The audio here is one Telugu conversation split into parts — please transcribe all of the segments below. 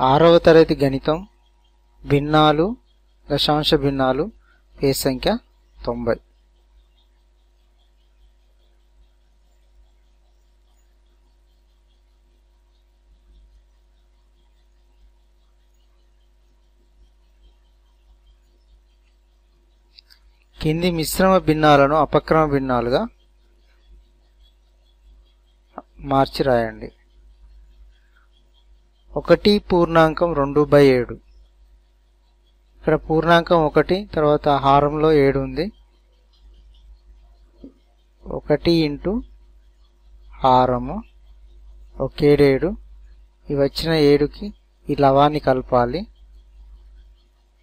6వ తరగతి గణితం భిన్నాలు దశాంశ భిన్నాలు పేజ్ సంఖ్య 90. కింది మిశ్రమ భిన్నాలను అపక్రమ భిన్నాలుగా మార్చి రాయండి. 1 పూర్ణాంకం 2/7. ఇక్కడ పూర్ణాంకం 1 తర్వాత హారంలో 7 ఉంది. 1 ఇంటూ హారము 1/7. ఈ వచ్చిన 7కి ఈ లవాన్ని కలపాలి.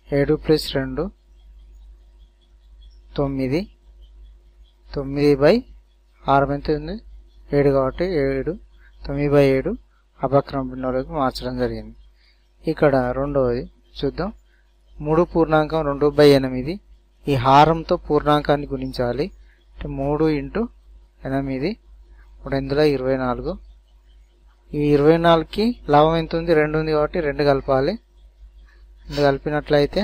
7 + 2 9. 9 హారం ఎంత ఉంది 7 కాబట్టి 7 9/7 అపక్రమ భిన్నంలోకి మార్చడం జరిగింది. ఇక్కడ రెండవది చూద్దాం. 3 పూర్ణాంకం 2/8. ఈ హారంతో పూర్ణాంకాన్ని గుణించాలి. 3 ఇంటూ 8 ఇందులో 24. ఈ 24కి లవం ఎంత ఉంది 2 ఉంది కాబట్టి 2 కలపాలి. 2 కలిపినట్లయితే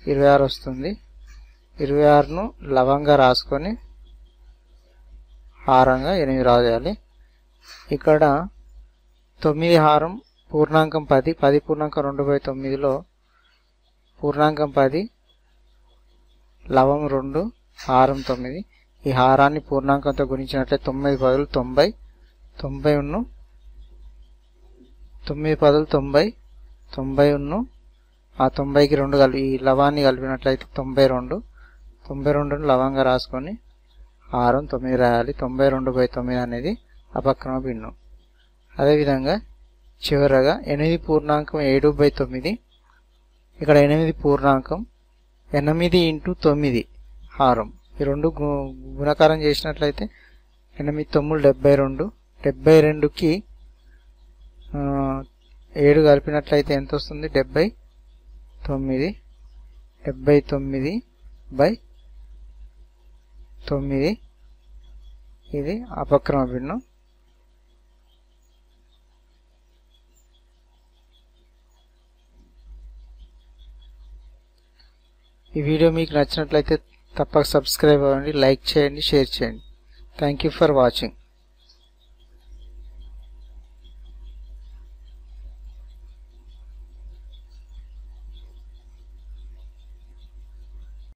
26 వస్తుంది. 26ను లవంగా రాసుకొని హారంగా 8 రాయాలి. ఇక్కడ 9 హారం పూర్ణాంకం 10. 10 పూర్ణాంకం 2/9లో పూర్ణాంకం 10 లవం 2 హారం 9. ఈ హారాన్ని పూర్ణాంకంతో గుణించినట్లయితే 9 10 90. 90 9 10 90. 90 ఆ 90కి 2 కలిపి ఈ లవాన్ని కలిపినట్లయితే 92. 92ను లవంగా రాసుకొని హారం 9 రాయాలి. 92/9 అనేది అపక్రమ భిన్నం. అదేవిధంగా చివరగా 8 పూర్ణాంకం 7/9. ఇక్కడ 8 పూర్ణాంకం 8 ఇంటూ 9 హారం. ఈ రెండు గుణకారం చేసినట్లయితే 8 9 72. 72కి 7 కలిపినట్లయితే ఎంత వస్తుంది 79. 79/9 ఇది అపక్రమ భిన్నం. ఈ వీడియో మీకు నచ్చినట్లయితే తప్పక సబ్స్క్రైబ్ అవ్వండి, లైక్ చేయండి, షేర్ చేయండి. Thank you for watching.